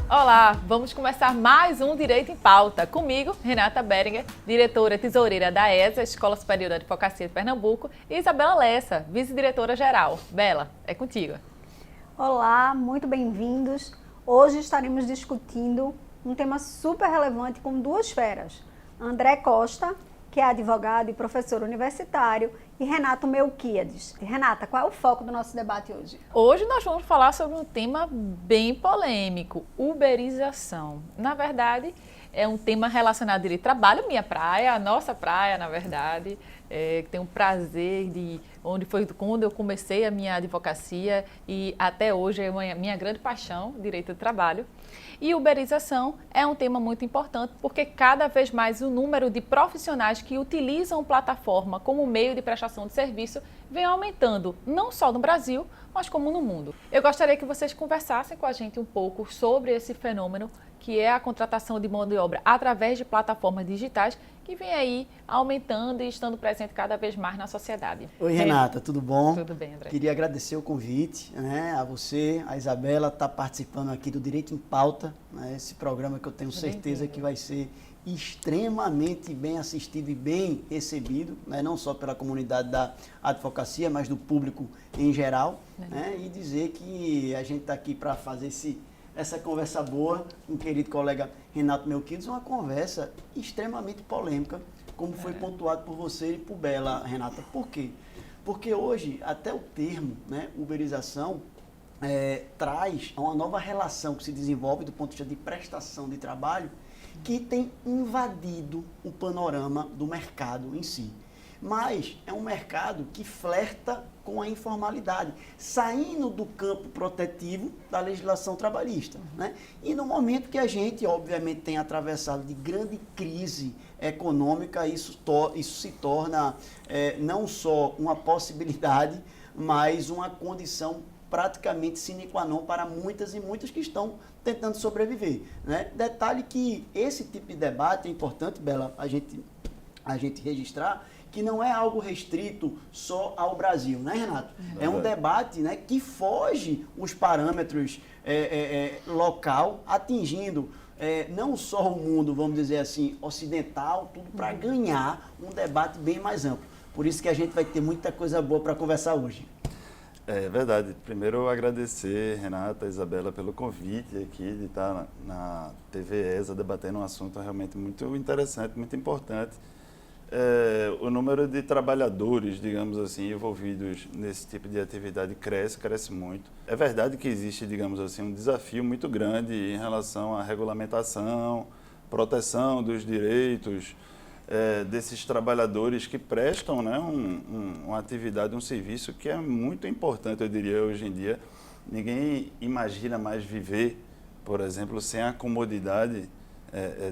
Olá, vamos começar mais um Direito em Pauta. Comigo, Renata Beringer, diretora tesoureira da ESA, Escola Superior da Advocacia de Pernambuco, e Isabela Lessa, vice-diretora-geral. Bela, é contigo. Olá, muito bem-vindos. Hoje estaremos discutindo um tema super relevante com duas feras. André Costa, que é advogado e professor universitário, e Renato Melquiades. Renata, qual é o foco do nosso debate hoje? Hoje nós vamos falar sobre um tema bem polêmico, uberização. Na verdade, é um tema relacionado ao direito de trabalho, minha praia, a nossa praia, na verdade. Tenho um prazer de onde foi quando eu comecei a minha advocacia e até hoje é a minha grande paixão, direito do trabalho. E uberização é um tema muito importante porque cada vez mais o número de profissionais que utilizam plataforma como meio de prestação de serviço vem aumentando, não só no Brasil, mas como no mundo. Eu gostaria que vocês conversassem com a gente um pouco sobre esse fenômeno que é a contratação de mão de obra através de plataformas digitais que vem aí aumentando e estando presente cada vez mais na sociedade. Oi, Renata, tudo bom? Tudo bem, André. Queria agradecer o convite, a você, a Isabela, tá participando aqui do Direito em Pauta, esse programa que eu tenho certeza que vai ser extremamente bem assistido e bem recebido, não só pela comunidade da advocacia, mas do público em geral, e dizer que a gente está aqui para fazer essa conversa boa com o querido colega Renato Melquiades, uma conversa extremamente polêmica, como foi pontuado por você e por Bela, Renata. Por quê? Porque hoje, até o termo, uberização, traz uma nova relação que se desenvolve do ponto de vista de prestação de trabalho, que tem invadido o panorama do mercado em si. Mas é um mercado que flerta com a informalidade, saindo do campo protetivo da legislação trabalhista. E no momento que a gente, obviamente, tem atravessado de grande crise econômica, isso se torna não só uma possibilidade, mas uma condição praticamente sine qua non para muitas e muitas que estão tentando sobreviver. Detalhe que esse tipo de debate é importante, Bela, a gente registrar, que não é algo restrito só ao Brasil, Renato? É um debate que foge os parâmetros local, atingindo não só o mundo, vamos dizer assim, ocidental, tudo para ganhar um debate bem mais amplo. Por isso que a gente vai ter muita coisa boa para conversar hoje. É verdade. Primeiro, agradecer, Renata, Isabela, pelo convite aqui de estar na TV ESA debatendo um assunto realmente muito interessante, muito importante. O número de trabalhadores, digamos assim, envolvidos nesse tipo de atividade cresce muito. É verdade que existe, digamos assim, um desafio muito grande em relação à regulamentação, proteção dos direitos desses trabalhadores que prestam uma atividade, um serviço que é muito importante, eu diria, hoje em dia. Ninguém imagina mais viver, por exemplo, sem a comodidade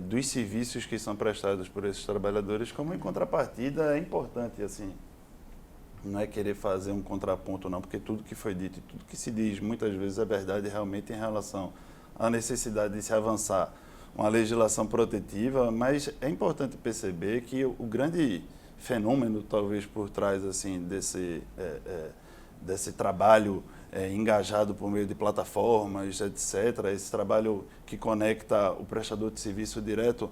dos serviços que são prestados por esses trabalhadores, como em contrapartida é importante, assim, não é querer fazer um contraponto não, porque tudo que foi dito e tudo que se diz muitas vezes é verdade realmente em relação à necessidade de se avançar uma legislação protetiva, mas é importante perceber que o grande fenômeno, talvez por trás assim desse trabalho engajado por meio de plataformas, etc., esse trabalho que conecta o prestador de serviço direto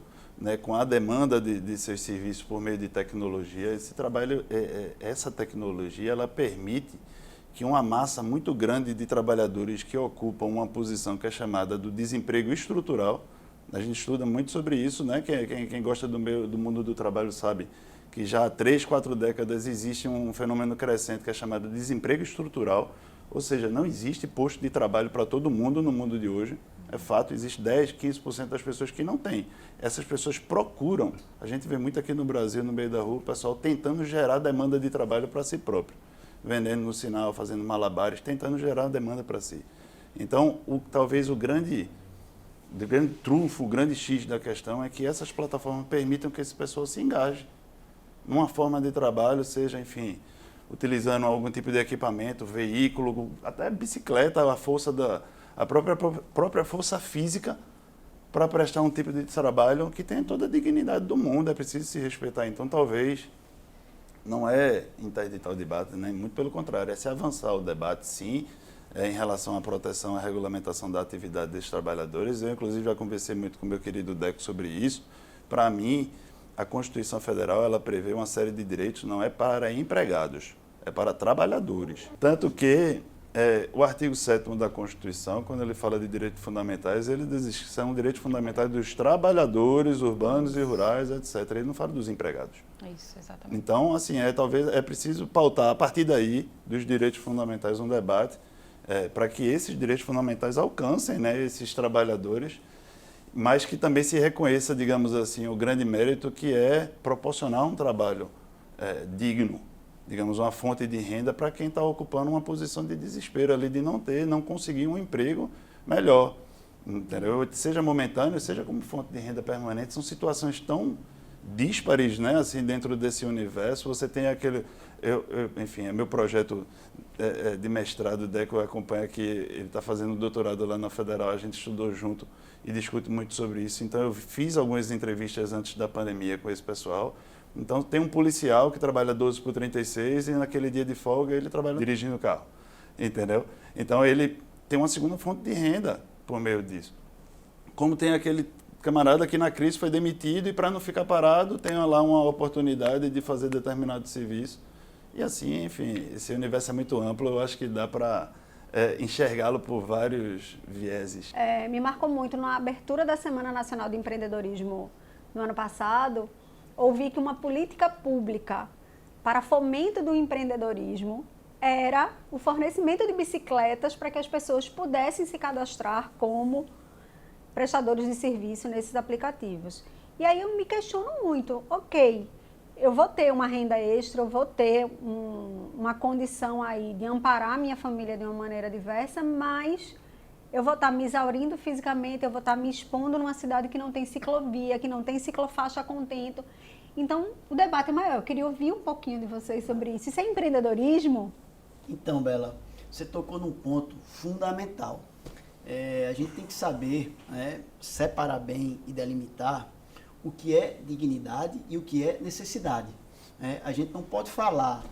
com a demanda de seus serviços por meio de tecnologia, esse trabalho, essa tecnologia, ela permite que uma massa muito grande de trabalhadores que ocupam uma posição que é chamada do desemprego estrutural, a gente estuda muito sobre isso, quem gosta do mundo do trabalho sabe que já há 3, 4 décadas existe um fenômeno crescente que é chamado de desemprego estrutural, ou seja, não existe posto de trabalho para todo mundo no mundo de hoje. É fato, existe 10, 15% das pessoas que não têm. Essas pessoas procuram. A gente vê muito aqui no Brasil, no meio da rua, o pessoal tentando gerar demanda de trabalho para si próprio. Vendendo no sinal, fazendo malabares, tentando gerar demanda para si. Então, talvez o grande trunfo, o grande X da questão é que essas plataformas permitam que esse pessoal se engaje numa forma de trabalho, seja, enfim, utilizando algum tipo de equipamento, veículo, até bicicleta, a própria força física para prestar um tipo de trabalho que tem toda a dignidade do mundo, é preciso se respeitar. Então, talvez não é interditar o debate, né? Muito pelo contrário, é se avançar o debate, sim, em relação à proteção e à regulamentação da atividade desses trabalhadores. Eu, inclusive, já conversei muito com o meu querido Deco sobre isso. Para mim, a Constituição Federal ela prevê uma série de direitos, não é para empregados, é para trabalhadores. Tanto que o artigo 7º da Constituição, quando ele fala de direitos fundamentais, ele diz que são direitos fundamentais dos trabalhadores urbanos e rurais, etc. Ele não fala dos empregados. É isso, exatamente. Então, assim, talvez é preciso pautar, a partir daí, dos direitos fundamentais, um debate para que esses direitos fundamentais alcancem, né, esses trabalhadores, mas que também se reconheça, digamos assim, o grande mérito que é proporcionar um trabalho digno, digamos, uma fonte de renda para quem está ocupando uma posição de desespero ali, de não conseguir um emprego melhor, entendeu? Seja momentâneo, seja como fonte de renda permanente, são situações tão díspares, né, assim, dentro desse universo. Você tem aquele, enfim, é meu projeto de mestrado, o Deco acompanha que ele está fazendo doutorado lá na Federal, a gente estudou junto e discute muito sobre isso, então eu fiz algumas entrevistas antes da pandemia com esse pessoal. Então, tem um policial que trabalha 12 por 36 e naquele dia de folga ele trabalha dirigindo o carro, entendeu? Então, ele tem uma segunda fonte de renda por meio disso. Como tem aquele camarada que na crise foi demitido e para não ficar parado tem lá uma oportunidade de fazer determinado serviço. E assim, enfim, esse universo é muito amplo, eu acho que dá para enxergá-lo por vários vieses. Me marcou muito na abertura da Semana Nacional de Empreendedorismo no ano passado, ouvi que uma política pública para fomento do empreendedorismo era o fornecimento de bicicletas para que as pessoas pudessem se cadastrar como prestadores de serviço nesses aplicativos. E aí eu me questiono muito, ok, eu vou ter uma renda extra, eu vou ter uma condição aí de amparar a minha família de uma maneira diversa, mas eu vou estar me exaurindo fisicamente, eu vou estar me expondo numa cidade que não tem ciclovia, que não tem ciclofaixa a contento. Então, o debate é maior. Eu queria ouvir um pouquinho de vocês sobre isso. Isso é empreendedorismo? Então, Bela, você tocou num ponto fundamental. A gente tem que saber, né, separar bem e delimitar o que é dignidade e o que é necessidade. A gente não pode falar,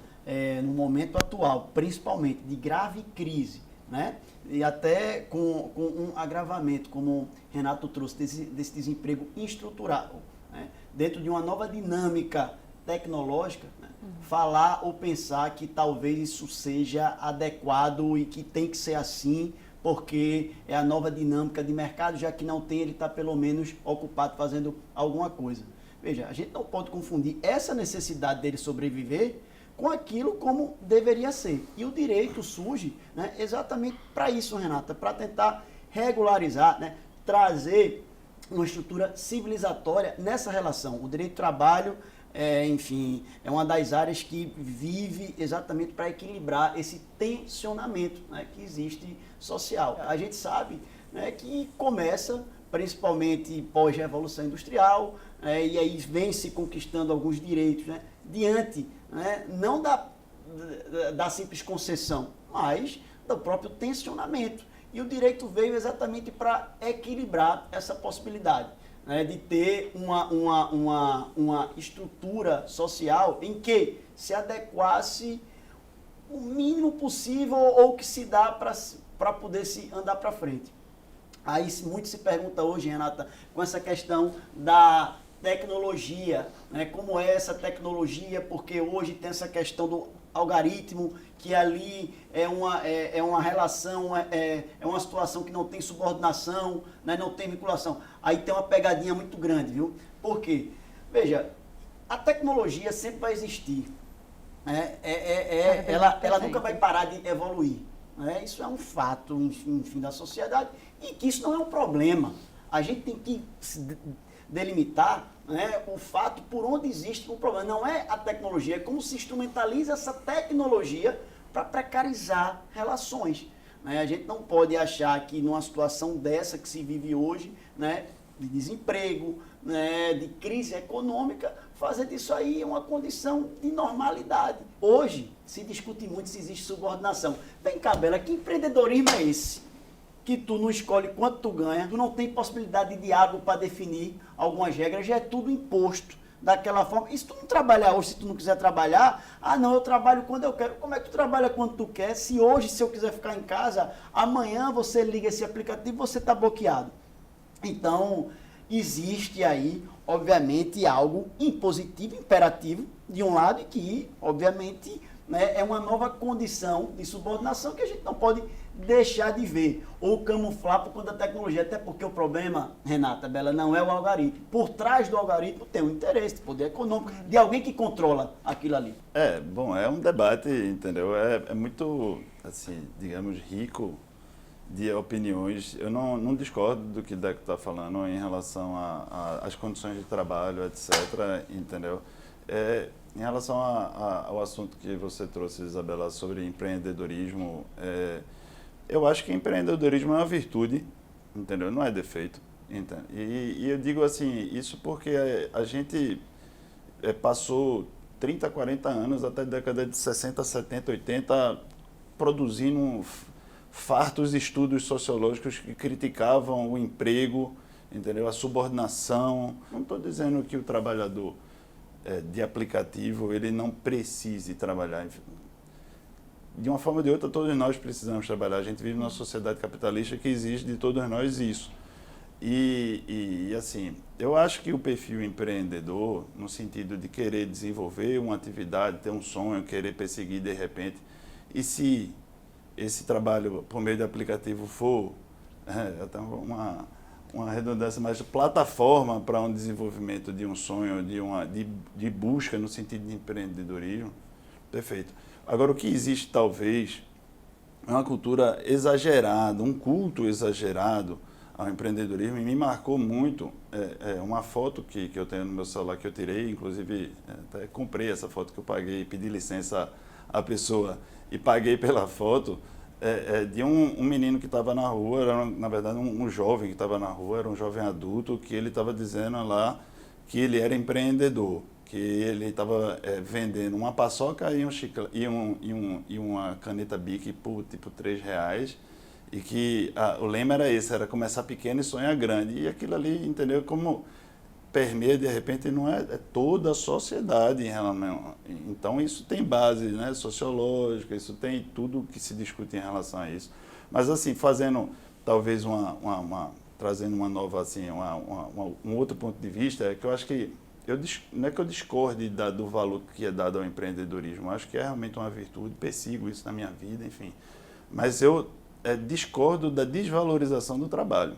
no momento atual, principalmente de grave crise, né, e até com um agravamento, como o Renato trouxe, desse desemprego estrutural, né, dentro de uma nova dinâmica tecnológica, né, falar ou pensar que talvez isso seja adequado e que tem que ser assim, porque é a nova dinâmica de mercado, já que não tem, ele está pelo menos ocupado fazendo alguma coisa. Veja, a gente não pode confundir essa necessidade dele sobreviver com aquilo como deveria ser. E o direito surge, né, exatamente para isso, Renata, para tentar regularizar, né, trazer uma estrutura civilizatória nessa relação. O direito do trabalho, enfim, é uma das áreas que vive exatamente para equilibrar esse tensionamento, né, que existe social. A gente sabe, né, que começa principalmente pós-revolução industrial, e aí vem se conquistando alguns direitos, né, diante, né, não da simples concessão, mas do próprio tensionamento. E o direito veio exatamente para equilibrar essa possibilidade, né, de ter uma estrutura social em que se adequasse o mínimo possível ou que se dá para poder se andar para frente. Aí muito se pergunta hoje, Renata, com essa questão da tecnologia, né, como é essa tecnologia, porque hoje tem essa questão do algoritmo, que ali é uma relação, é uma situação que não tem subordinação, né, não tem vinculação. Aí tem uma pegadinha muito grande, viu? Por quê? Veja, a tecnologia sempre vai existir, né? Ela nunca vai parar de evoluir, né? Isso é um fato, enfim, da sociedade, e que isso não é um problema. A gente tem que delimitar, né, o fato por onde existe o problema. Não é a tecnologia, é como se instrumentaliza essa tecnologia para precarizar relações, né? A gente não pode achar que numa situação dessa que se vive hoje, né, de desemprego, né, de crise econômica, fazer disso aí uma condição de normalidade. Hoje se discute muito se existe subordinação. Vem cá, Bela, que empreendedorismo é esse? Que tu não escolhe quanto tu ganha, tu não tem possibilidade de diálogo para definir algumas regras, já é tudo imposto, daquela forma. E se tu não trabalhar hoje, se tu não quiser trabalhar, não, eu trabalho quando eu quero. Como é que tu trabalha quando tu quer? Se hoje, se eu quiser ficar em casa, amanhã você liga esse aplicativo e você está bloqueado. Então, existe aí, obviamente, algo impositivo, imperativo, de um lado, e que, obviamente, né, é uma nova condição de subordinação que a gente não pode deixar de ver ou camuflar por conta da tecnologia, até porque o problema, Renata, Bela, não é o algoritmo. Por trás do algoritmo tem um interesse, poder econômico, de alguém que controla aquilo ali. Bom, é um debate, entendeu? É muito, assim, digamos, rico de opiniões. Eu não discordo do que o Deco está falando em relação às condições de trabalho, etc., entendeu? Em relação ao assunto que você trouxe, Isabela, sobre empreendedorismo, eu acho que empreendedorismo é uma virtude, entendeu? Não é defeito. Entende? E eu digo assim, isso porque a gente passou 30, 40 anos, até a década de 60, 70, 80, produzindo fartos estudos sociológicos que criticavam o emprego, entendeu? A subordinação. Não estou dizendo que o trabalhador de aplicativo ele não precise trabalhar. De uma forma ou de outra, todos nós precisamos trabalhar. A gente vive numa sociedade capitalista que exige de todos nós isso. E assim, eu acho que o perfil empreendedor, no sentido de querer desenvolver uma atividade, ter um sonho, querer perseguir de repente, e se esse trabalho por meio de aplicativo for até uma redundância, mas plataforma para um desenvolvimento de um sonho, de busca no sentido de empreendedorismo, perfeito. Agora, o que existe talvez é uma cultura exagerada, um culto exagerado ao empreendedorismo, e me marcou muito uma foto que eu tenho no meu celular que eu tirei, inclusive até comprei essa foto que eu paguei, pedi licença à pessoa e paguei pela foto, de um menino que estava na rua, era, na verdade um jovem que estava na rua, era um jovem adulto, que ele estava dizendo lá que ele era empreendedor, que ele estava vendendo uma paçoca e uma caneta Bic por tipo R$3, e que o lema era esse, era começar pequeno e sonhar grande. E aquilo ali, entendeu? Como permeia, de repente, não é toda a sociedade. Então, isso tem base, né, sociológica, isso tem tudo que se discute em relação a isso. Mas, assim, fazendo talvez trazendo uma nova, assim, um outro ponto de vista, é que eu acho que não é que eu discorde do valor que é dado ao empreendedorismo, eu acho que é realmente uma virtude, persigo isso na minha vida, enfim. Mas eu discordo da desvalorização do trabalho,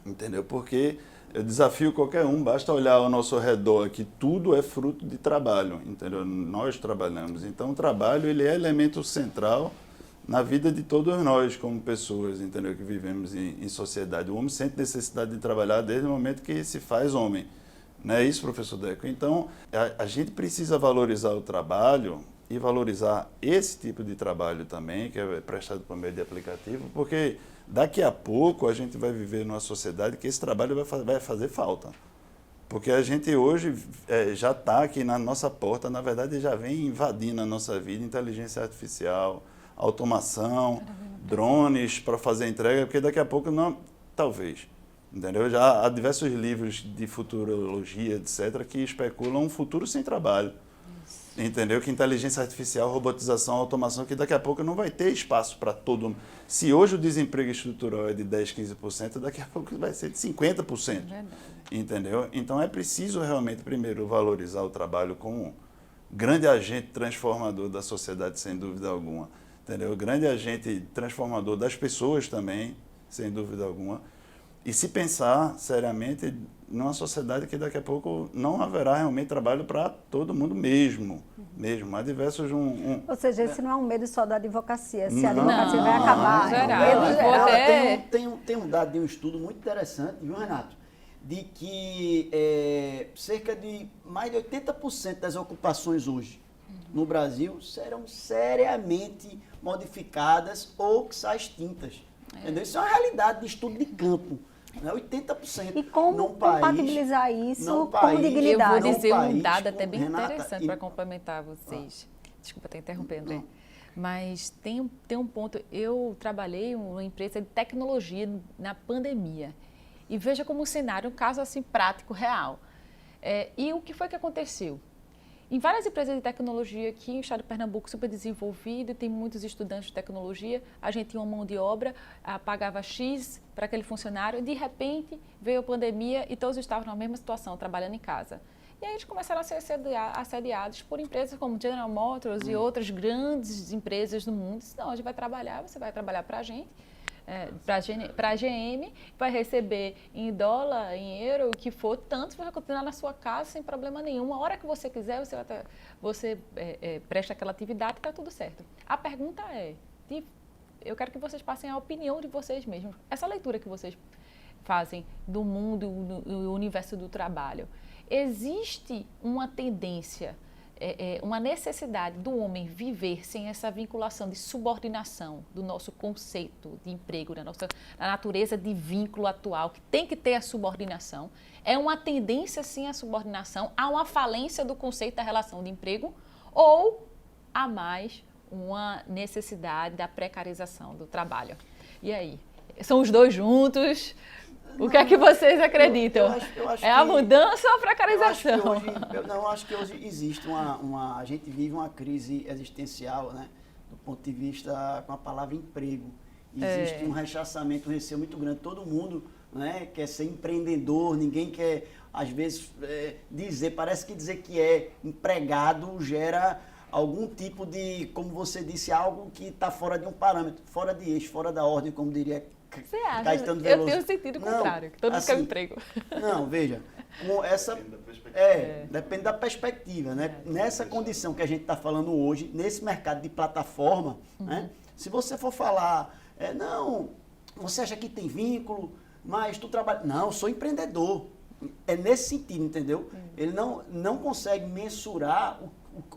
entendeu? Porque eu desafio qualquer um, basta olhar ao nosso redor aqui, tudo é fruto de trabalho, entendeu? Nós trabalhamos, então o trabalho ele é elemento central na vida de todos nós como pessoas, entendeu? Que vivemos em sociedade. O homem sente necessidade de trabalhar desde o momento que se faz homem. Não é isso, professor Deco? Então, a gente precisa valorizar o trabalho e valorizar esse tipo de trabalho também, que é prestado por meio de aplicativo, porque daqui a pouco a gente vai viver numa sociedade que esse trabalho vai fazer falta. Porque a gente hoje já está aqui na nossa porta, na verdade já vem invadindo a nossa vida, inteligência artificial, automação, drones para fazer entrega, porque daqui a pouco não, talvez. Entendeu? Já há diversos livros de futurologia, etc., que especulam um futuro sem trabalho. Isso. Entendeu? Que inteligência artificial, robotização, automação, que daqui a pouco não vai ter espaço para todo mundo. Se hoje o desemprego estrutural é de 10%, 15%, daqui a pouco vai ser de 50%. Entendeu? Então é preciso realmente, primeiro, valorizar o trabalho como um grande agente transformador da sociedade, sem dúvida alguma. Entendeu? Grande agente transformador das pessoas também, sem dúvida alguma. E se pensar seriamente numa sociedade que daqui a pouco não haverá realmente trabalho para todo mundo mesmo. Há diversos... Ou seja, esse não é um medo só da advocacia. Se a advocacia vai acabar... Tem um dado de um estudo muito interessante, viu, Renato? De que cerca de mais de 80% das ocupações hoje no Brasil serão seriamente modificadas ou extintas. Entendeu? Isso é uma realidade de estudo de campo. 80%. E como compatibilizar isso com dignidade? Eu vou dizer um dado até bem interessante para complementar vocês. Desculpa estar interrompendo, André. Mas tem um ponto. Eu trabalhei em uma empresa de tecnologia na pandemia. E veja como o cenário, um caso assim prático, real. E o que foi que aconteceu? Em várias empresas de tecnologia aqui no estado de Pernambuco, super desenvolvido, tem muitos estudantes de tecnologia, a gente tinha uma mão de obra, pagava X para aquele funcionário, de repente veio a pandemia e todos estavam na mesma situação, trabalhando em casa. E aí eles começaram a ser assediados por empresas como General Motors e outras grandes empresas do mundo. Não, a gente vai trabalhar, você vai trabalhar para a gente, para a GM, vai receber em dólar, em euro, o que for, tanto você vai continuar na sua casa sem problema nenhum. A hora que você quiser, você presta aquela atividade e está tudo certo. A pergunta eu quero que vocês passem a opinião de vocês mesmos. Essa leitura que vocês fazem do mundo, do universo do trabalho. Existe uma tendência, uma necessidade do homem viver sem essa vinculação de subordinação do nosso conceito de emprego, na natureza de vínculo atual, que tem que ter a subordinação. É uma tendência, sim, à subordinação, há uma falência do conceito da relação de emprego ou há mais uma necessidade da precarização do trabalho. E aí? São os dois juntos? O que é que vocês acreditam? Eu acho a mudança ou a precarização? Eu acho que hoje existe a gente vive uma crise existencial, né? Do ponto de vista com a palavra emprego. Existe um rechaçamento, um receio muito grande. Todo mundo, né, quer ser empreendedor, ninguém quer, às vezes, parece que dizer que é empregado gera algum tipo de, como você disse, algo que está fora de um parâmetro, fora de eixo, fora da ordem, como diria Você acha? Caetano Veloso. Eu tenho o sentido contrário, que todo mundo quer um emprego. Não, veja, com essa, depende da perspectiva, né? Nessa condição que a gente está falando hoje, nesse mercado de plataforma, né? Se você for falar, não, você acha que tem vínculo, mas tu trabalha... Não, eu sou empreendedor. É nesse sentido, entendeu? Ele não consegue mensurar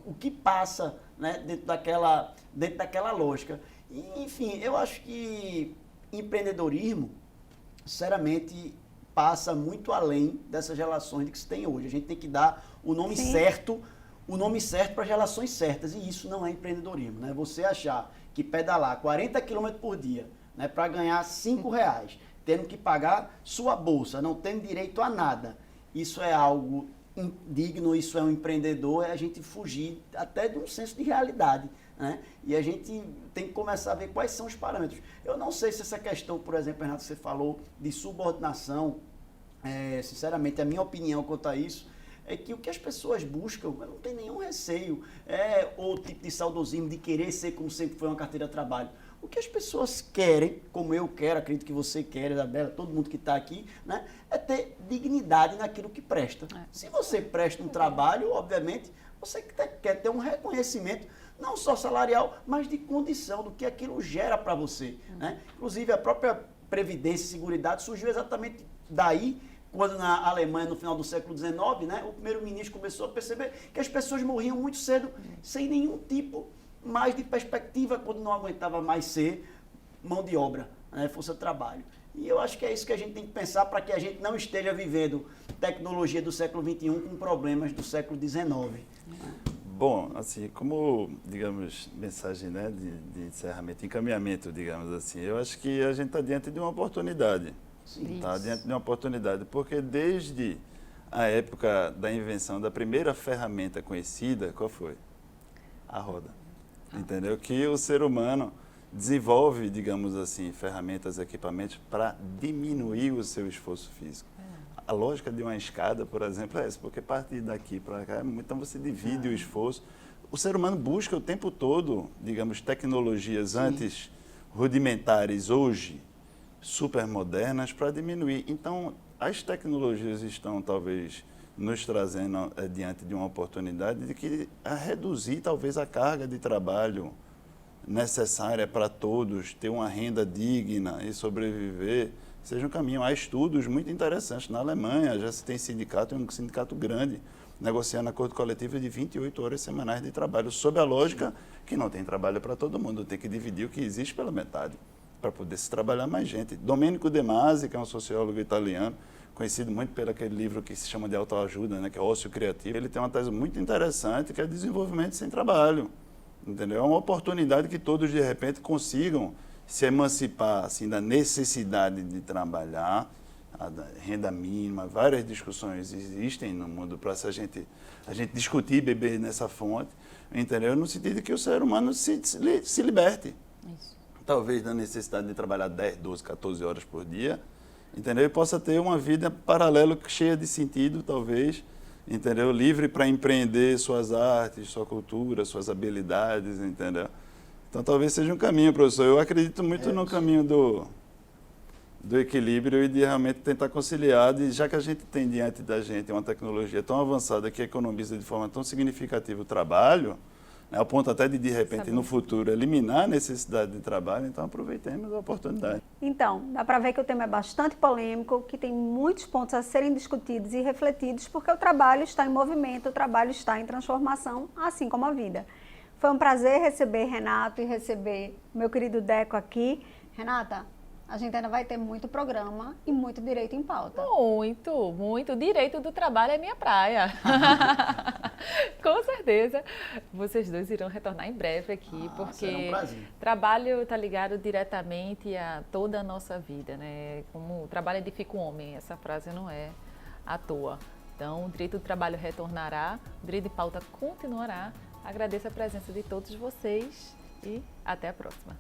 o que passa, né, dentro daquela lógica. E, enfim, eu acho que empreendedorismo, sinceramente, passa muito além dessas relações que se tem hoje. A gente tem que dar o nome certo para as relações certas, e isso não é empreendedorismo, né? Você achar que pedalar 40 km por dia, né, para ganhar R$5, tendo que pagar sua bolsa, não tendo direito a nada, isso é algo indigno, isso é um empreendedor, é a gente fugir até de um senso de realidade, né? E a gente tem que começar a ver quais são os parâmetros. Eu não sei se essa questão, por exemplo, Renato, você falou de subordinação, sinceramente, a minha opinião quanto a isso é que o que as pessoas buscam, eu não tenho nenhum receio, ou tipo de saudosismo de querer ser como sempre foi uma carteira de trabalho. O que as pessoas querem, como eu quero, acredito que você quer, Isabela, todo mundo que está aqui, né, é ter dignidade naquilo que presta. Se você presta um trabalho, obviamente, você quer ter um reconhecimento, não só salarial, mas de condição, do que aquilo gera para você, né? Inclusive, a própria Previdência e Seguridade surgiu exatamente daí, quando na Alemanha, no final do século XIX, né, o primeiro-ministro começou a perceber que as pessoas morriam muito cedo, sem nenhum tipo mais de perspectiva, quando não aguentava mais ser mão de obra, né, força de trabalho. E eu acho que é isso que a gente tem que pensar para que a gente não esteja vivendo tecnologia do século XXI com problemas do século XIX. Bom, assim, como, digamos, mensagem, né, de encerramento, encaminhamento, digamos assim, eu acho que a gente está diante de uma oportunidade. Está diante de uma oportunidade, porque desde a época da invenção da primeira ferramenta conhecida, qual foi? A roda. Entendeu? Que o ser humano desenvolve, digamos assim, ferramentas, equipamentos para diminuir o seu esforço físico. A lógica de uma escada, por exemplo, é essa, porque partir daqui para cá, então você divide o esforço. O ser humano busca o tempo todo, digamos, tecnologias antes rudimentares, hoje super modernas, para diminuir. Então, as tecnologias estão, talvez, nos trazendo diante de uma oportunidade de que reduzir talvez a carga de trabalho necessária para todos, ter uma renda digna e sobreviver, seja um caminho. Há estudos muito interessantes. Na Alemanha já se tem sindicato, um sindicato grande, negociando acordo coletivo de 28 horas semanais de trabalho, sob a lógica que não tem trabalho para todo mundo, tem que dividir o que existe pela metade, para poder se trabalhar mais gente. Domenico De Masi, que é um sociólogo italiano, conhecido muito pelo aquele livro que se chama de autoajuda, né, que é Ócio Criativo, ele tem uma tese muito interessante, que é desenvolvimento sem trabalho. Entendeu? É uma oportunidade que todos, de repente, consigam se emancipar assim, da necessidade de trabalhar a renda mínima, várias discussões existem no mundo para a gente discutir e beber nessa fonte, entendeu? No sentido de que o ser humano se liberte. Isso. Talvez da necessidade de trabalhar 10, 12, 14 horas por dia, entendeu? E possa ter uma vida paralela cheia de sentido, talvez, entendeu? Livre para empreender suas artes, sua cultura, suas habilidades, entendeu? Então talvez seja um caminho, professor. Eu acredito muito no caminho do equilíbrio e de realmente tentar conciliar, e já que a gente tem diante da gente uma tecnologia tão avançada que economiza de forma tão significativa o trabalho, né, ao ponto até de repente, no futuro, eliminar a necessidade de trabalho, então aproveitemos a oportunidade. Então, dá para ver que o tema é bastante polêmico, que tem muitos pontos a serem discutidos e refletidos, porque o trabalho está em movimento, o trabalho está em transformação, assim como a vida. Foi um prazer receber Renato e receber meu querido Deco aqui. Renata, a gente ainda vai ter muito programa e muito direito em pauta. Muito, muito. O direito do trabalho é minha praia. Com certeza. Vocês dois irão retornar em breve aqui, porque trabalho está ligado diretamente a toda a nossa vida, né? Como o trabalho edifica o homem, essa frase não é à toa. Então, o direito do trabalho retornará, o direito de pauta continuará. Agradeço a presença de todos vocês e até a próxima.